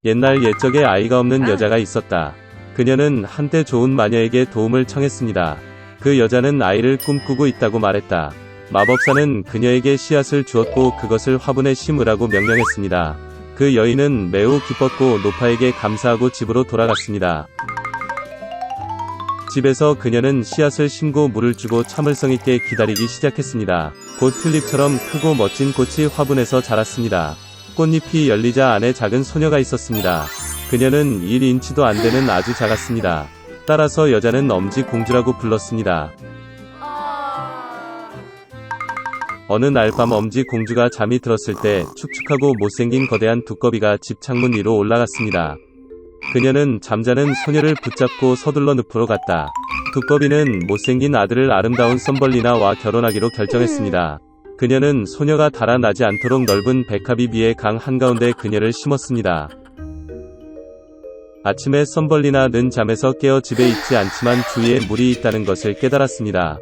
옛날 옛적에 아이가 없는 여자가 있었다. 그녀는 한때 좋은 마녀에게 도움을 청했습니다. 그 여자는 아이를 꿈꾸고 있다고 말했다. 마법사는 그녀에게 씨앗을 주었고 그것을 화분에 심으라고 명령했습니다. 그 여인은 매우 기뻤고 노파에게 감사하고 집으로 돌아갔습니다. 집에서 그녀는 씨앗을 심고 물을 주고 참을성 있게 기다리기 시작했습니다. 곧 튤립처럼 크고 멋진 꽃이 화분에서 자랐습니다. 꽃잎이 열리자 안에 작은 소녀가 있었습니다. 그녀는 1인치도 안 되는 아주 작았습니다. 따라서 여자는 엄지공주라고 불렀습니다. 어느 날 밤 엄지공주가 잠이 들었을 때 축축하고 못생긴 거대한 두꺼비가 집 창문 위로 올라갔습니다. 그녀는 잠자는 소녀를 붙잡고 서둘러 늪으로 갔다. 두꺼비는 못생긴 아들을 아름다운 썸벌리나와 결혼하기로 결정했습니다. 그녀는 소녀가 달아나지 않도록 넓은 백합이 위에 강 한가운데 그녀를 심었습니다. 아침에 썸벌리나는 잠에서 깨어 집에 있지 않지만 주위에 물이 있다는 것을 깨달았습니다.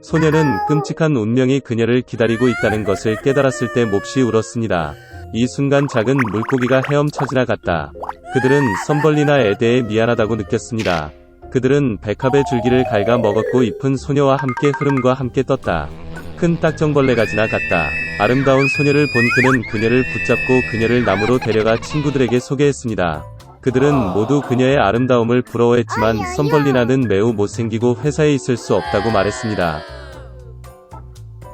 소녀는 끔찍한 운명이 그녀를 기다리고 있다는 것을 깨달았을 때 몹시 울었습니다. 이 순간 작은 물고기가 헤엄쳐 지나갔다. 그들은 썸벌리나에 대해 미안하다고 느꼈습니다. 그들은 백합의 줄기를 갉아 먹었고 잎은 소녀와 함께 흐름과 함께 떴다. 큰 딱정벌레가 지나갔다. 아름다운 소녀를 본 그는 그녀를 붙잡고 그녀를 나무로 데려가 친구들에게 소개했습니다. 그들은 모두 그녀의 아름다움을 부러워했지만 썸벌리나는 매우 못생기고 회사에 있을 수 없다고 말했습니다.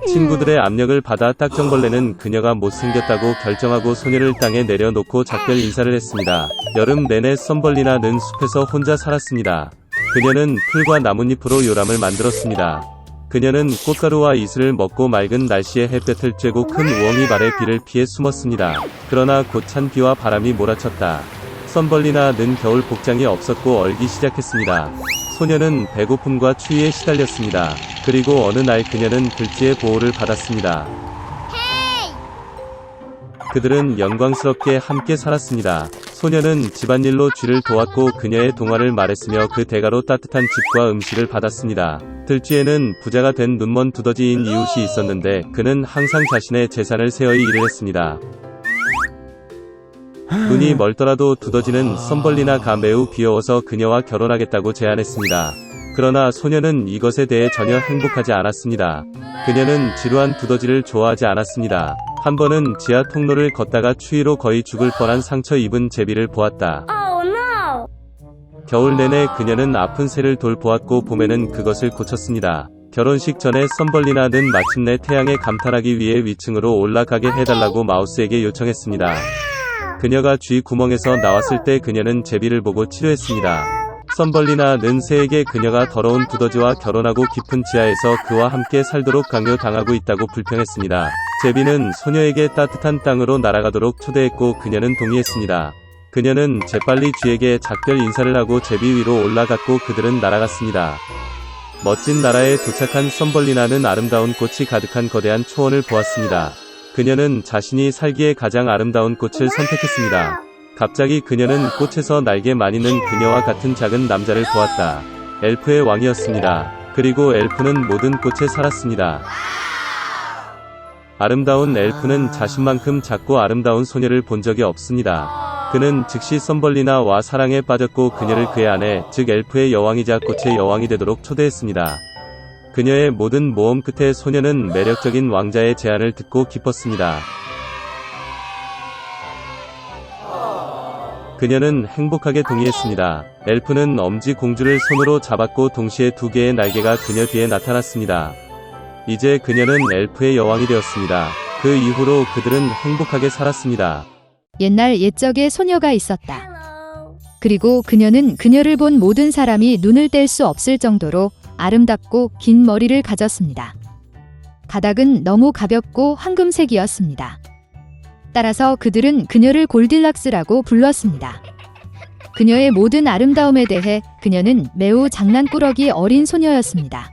친구들의 압력을 받아 딱정벌레는 그녀가 못생겼다고 결정하고 소녀를 땅에 내려놓고 작별 인사를 했습니다. 여름 내내 썸벌리나는 숲에서 혼자 살았습니다. 그녀는 풀과 나뭇잎으로 요람을 만들었습니다. 그녀는 꽃가루와 이슬을 먹고 맑은 날씨에 햇볕을 쬐고 큰 우엉이 발에 비를 피해 숨었습니다. 그러나 곧 찬 비와 바람이 몰아쳤다. 썸벌리나는 겨울 복장이 없었고 얼기 시작했습니다. 소녀는 배고픔과 추위에 시달렸습니다. 그리고 어느 날 그녀는 들쥐의 보호를 받았습니다. 그들은 영광스럽게 함께 살았습니다. 소녀는 집안일로 쥐를 도왔고 그녀의 동화를 말했으며 그 대가로 따뜻한 집과 음식을 받았습니다. 들쥐에는 부자가 된 눈먼 두더지인 이웃이 있었는데 그는 항상 자신의 재산을 세어이 일을 했습니다. 눈이 멀더라도 두더지는 썸벌리나가 매우 귀여워서 그녀와 결혼하겠다고 제안했습니다. 그러나 소녀는 이것에 대해 전혀 행복하지 않았습니다. 그녀는 지루한 두더지를 좋아하지 않았습니다. 한 번은 지하 통로를 걷다가 추위로 거의 죽을 뻔한 상처 입은 제비를 보았다. 겨울 내내 그녀는 아픈 새를 돌보았고 봄에는 그것을 고쳤습니다. 결혼식 전에 썸벌리나는 마침내 태양에 감탄하기 위해 위층으로 올라가게 해달라고 마우스에게 요청했습니다. 그녀가 쥐 구멍에서 나왔을 때 그녀는 제비를 보고 치료했습니다. 썸벌리나는 새에게 그녀가 더러운 두더지와 결혼하고 깊은 지하에서 그와 함께 살도록 강요당하고 있다고 불평했습니다. 제비는 소녀에게 따뜻한 땅으로 날아가도록 초대했고 그녀는 동의했습니다. 그녀는 재빨리 쥐에게 작별 인사를 하고 제비 위로 올라갔고 그들은 날아갔습니다. 멋진 나라에 도착한 썸벌리나는 아름다운 꽃이 가득한 거대한 초원을 보았습니다. 그녀는 자신이 살기에 가장 아름다운 꽃을 선택했습니다. 갑자기 그녀는 꽃에서 날개 많이 는 그녀와 같은 작은 남자를 보았다. 엘프의 왕이었습니다. 그리고 엘프는 모든 꽃에 살았습니다. 아름다운 엘프는 자신만큼 작고 아름다운 소녀를 본 적이 없습니다. 그는 즉시 썸벌리나와 사랑에 빠졌고 그녀를 그의 아내, 즉 엘프의 여왕이자 꽃의 여왕이 되도록 초대했습니다. 그녀의 모든 모험 끝에 소녀는 매력적인 왕자의 제안을 듣고 기뻤습니다. 그녀는 행복하게 동의했습니다. 엘프는 엄지공주를 손으로 잡았고 동시에 두 개의 날개가 그녀 뒤에 나타났습니다. 이제 그녀는 엘프의 여왕이 되었습니다. 그 이후로 그들은 행복하게 살았습니다. 옛날 옛적에 소녀가 있었다. 그리고 그녀는 그녀를 본 모든 사람이 눈을 뗄 수 없을 정도로 아름답고 긴 머리를 가졌습니다. 가닥은 너무 가볍고 황금색이었습니다. 따라서 그들은 그녀를 골딜락스라고 불렀습니다. 그녀의 모든 아름다움에 대해 그녀는 매우 장난꾸러기 어린 소녀였습니다.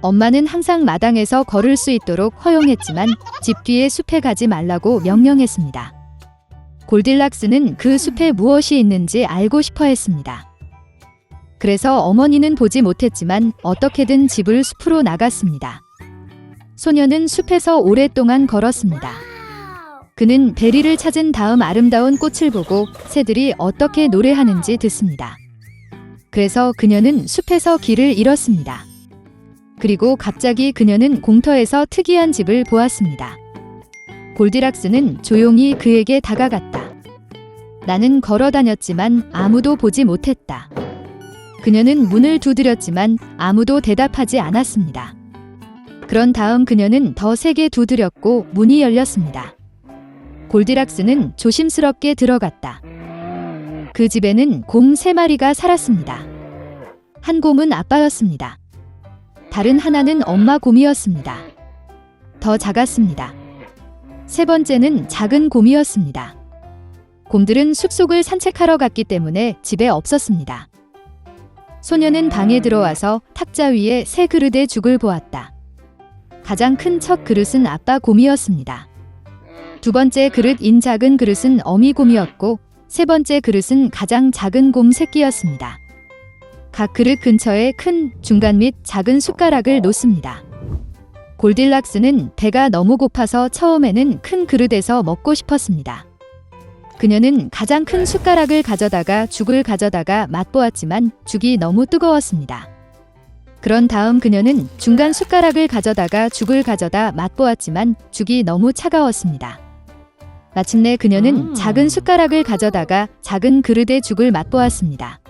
엄마는 항상 마당에서 걸을 수 있도록 허용했지만 집 뒤의 숲에 가지 말라고 명령했습니다. 골딜락스는 그 숲에 무엇이 있는지 알고 싶어 했습니다. 그래서 어머니는 보지 못했지만 어떻게든 집을 숲으로 나갔습니다. 소녀는 숲에서 오랫동안 걸었습니다. 그는 베리를 찾은 다음 아름다운 꽃을 보고 새들이 어떻게 노래하는지 듣습니다. 그래서 그녀는 숲에서 길을 잃었습니다. 그리고 갑자기 그녀는 공터에서 특이한 집을 보았습니다. 골디락스는 조용히 그에게 다가갔다. 나는 걸어 다녔지만 아무도 보지 못했다. 그녀는 문을 두드렸지만 아무도 대답하지 않았습니다. 그런 다음 그녀는 더 세게 두드렸고 문이 열렸습니다. 골디락스는 조심스럽게 들어갔다. 그 집에는 곰 3마리가 살았습니다. 한 곰은 아빠였습니다. 다른 하나는 엄마 곰이었습니다. 더 작았습니다. 세 번째는 작은 곰이었습니다. 곰들은 숲속을 산책하러 갔기 때문에 집에 없었습니다. 소녀는 방에 들어와서 탁자 위에 새 그릇의 죽을 보았다. 가장 큰 첫 그릇은 아빠 곰이었습니다. 두 번째 그릇인 작은 그릇은 어미 곰이었고 세 번째 그릇은 가장 작은 곰 새끼였습니다. 각 그릇 근처에 큰, 중간 및 작은 숟가락을 놓습니다. 골딜락스는 배가 너무 고파서 처음에는 큰 그릇에서 먹고 싶었습니다. 그녀는 가장 큰 숟가락을 가져다가 죽을 가져다가 맛보았지만 죽이 너무 뜨거웠습니다. 그런 다음 그녀는 중간 숟가락을 가져다가 죽을 가져다 맛보았지만 죽이 너무 차가웠습니다. 마침내 그녀는 작은 숟가락을 가져다가 작은 그릇의 죽을 맛보았습니다.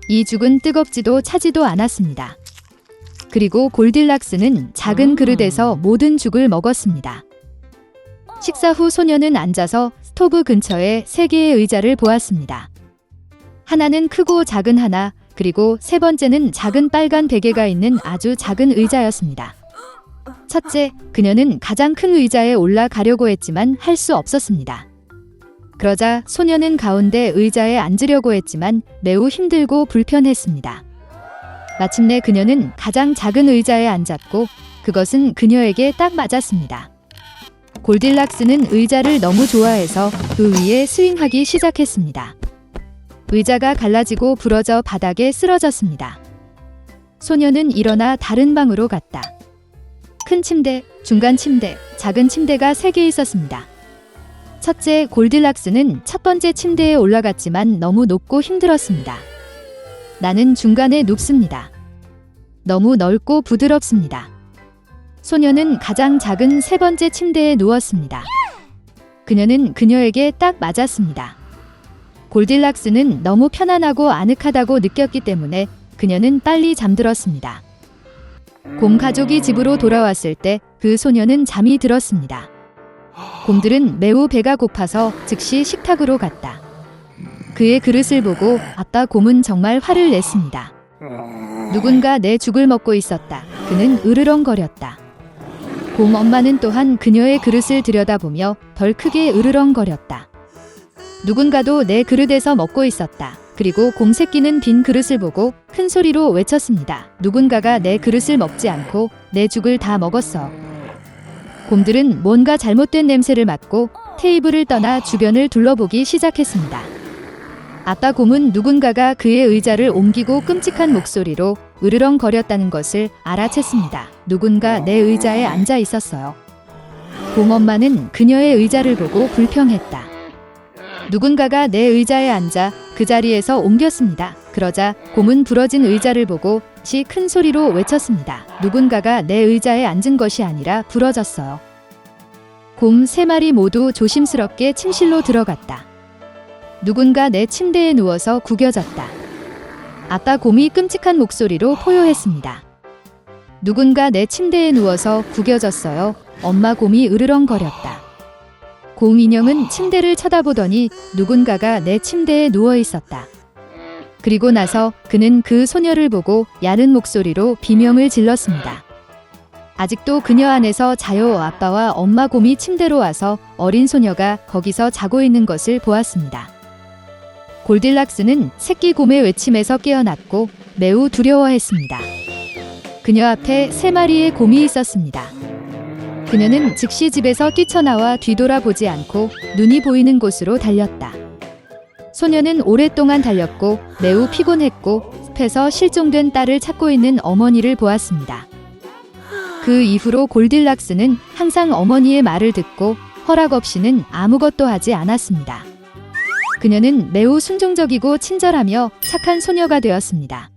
이 죽은 뜨겁지도 차지도 않았습니다. 그리고 골딜락스는 작은 그릇에서 모든 죽을 먹었습니다. 식사 후 소녀는 앉아서 스토브 근처에 3개의 의자를 보았습니다. 하나는 크고 작은 하나, 그리고 세 번째는 작은 빨간 베개가 있는 아주 작은 의자였습니다. 첫째, 그녀는 가장 큰 의자에 올라가려고 했지만 할 수 없었습니다. 그러자 소녀는 가운데 의자에 앉으려고 했지만 매우 힘들고 불편했습니다. 마침내 그녀는 가장 작은 의자에 앉았고 그것은 그녀에게 딱 맞았습니다. 골딜락스는 의자를 너무 좋아해서 그 위에 스윙하기 시작했습니다. 의자가 갈라지고 부러져 바닥에 쓰러졌습니다. 소녀는 일어나 다른 방으로 갔다. 큰 침대, 중간 침대, 작은 침대가 3개 있었습니다. 첫째, 골딜락스는 첫 번째 침대에 올라갔지만 너무 높고 힘들었습니다. 나는 중간에 눕습니다. 너무 넓고 부드럽습니다. 소녀는 가장 작은 세 번째 침대에 누웠습니다. 그녀는 그녀에게 딱 맞았습니다. 골딜락스는 너무 편안하고 아늑하다고 느꼈기 때문에 그녀는 빨리 잠들었습니다. 곰 가족이 집으로 돌아왔을 때 그 소녀는 잠이 들었습니다. 곰들은 매우 배가 고파서 즉시 식탁으로 갔다. 그의 그릇을 보고 아빠 곰은 정말 화를 냈습니다. 누군가 내 죽을 먹고 있었다. 그는 으르렁거렸다. 곰 엄마는 또한 그녀의 그릇을 들여다보며 덜 크게 으르렁거렸다. 누군가도 내 그릇에서 먹고 있었다. 그리고 곰 새끼는 빈 그릇을 보고 큰 소리로 외쳤습니다. 누군가가 내 그릇을 먹지 않고 내 죽을 다 먹었어. 곰들은 뭔가 잘못된 냄새를 맡고 테이블을 떠나 주변을 둘러보기 시작했습니다. 아빠 곰은 누군가가 그의 의자를 옮기고 끔찍한 목소리로 으르렁거렸다는 것을 알아챘습니다. 누군가 내 의자에 앉아 있었어요. 곰 엄마는 그녀의 의자를 보고 불평했다. 누군가가 내 의자에 앉아 그 자리에서 옮겼습니다. 그러자 곰은 부러진 의자를 보고 큰 소리로 외쳤습니다. 누군가가 내 의자에 앉은 것이 아니라 부러졌어요. 곰 3마리 모두 조심스럽게 침실로 들어갔다. 누군가 내 침대에 누워서 구겨졌다. 아빠 곰이 끔찍한 목소리로 포효했습니다. 누군가 내 침대에 누워서 구겨졌어요. 엄마 곰이 으르렁거렸다. 곰 인형은 침대를 쳐다보더니 누군가가 내 침대에 누워 있었다. 그리고 나서 그는 그 소녀를 보고 야른 목소리로 비명을 질렀습니다. 아직도 그녀 안에서 자요. 아빠와 엄마 곰이 침대로 와서 어린 소녀가 거기서 자고 있는 것을 보았습니다. 골딜락스는 새끼 곰의 외침에서 깨어났고 매우 두려워했습니다. 그녀 앞에 3마리의 곰이 있었습니다. 그녀는 즉시 집에서 뛰쳐나와 뒤돌아보지 않고 눈이 보이는 곳으로 달렸다. 소녀는 오랫동안 달렸고 매우 피곤했고 숲에서 실종된 딸을 찾고 있는 어머니를 보았습니다. 그 이후로 골딜락스는 항상 어머니의 말을 듣고 허락 없이는 아무것도 하지 않았습니다. 그녀는 매우 순종적이고 친절하며 착한 소녀가 되었습니다.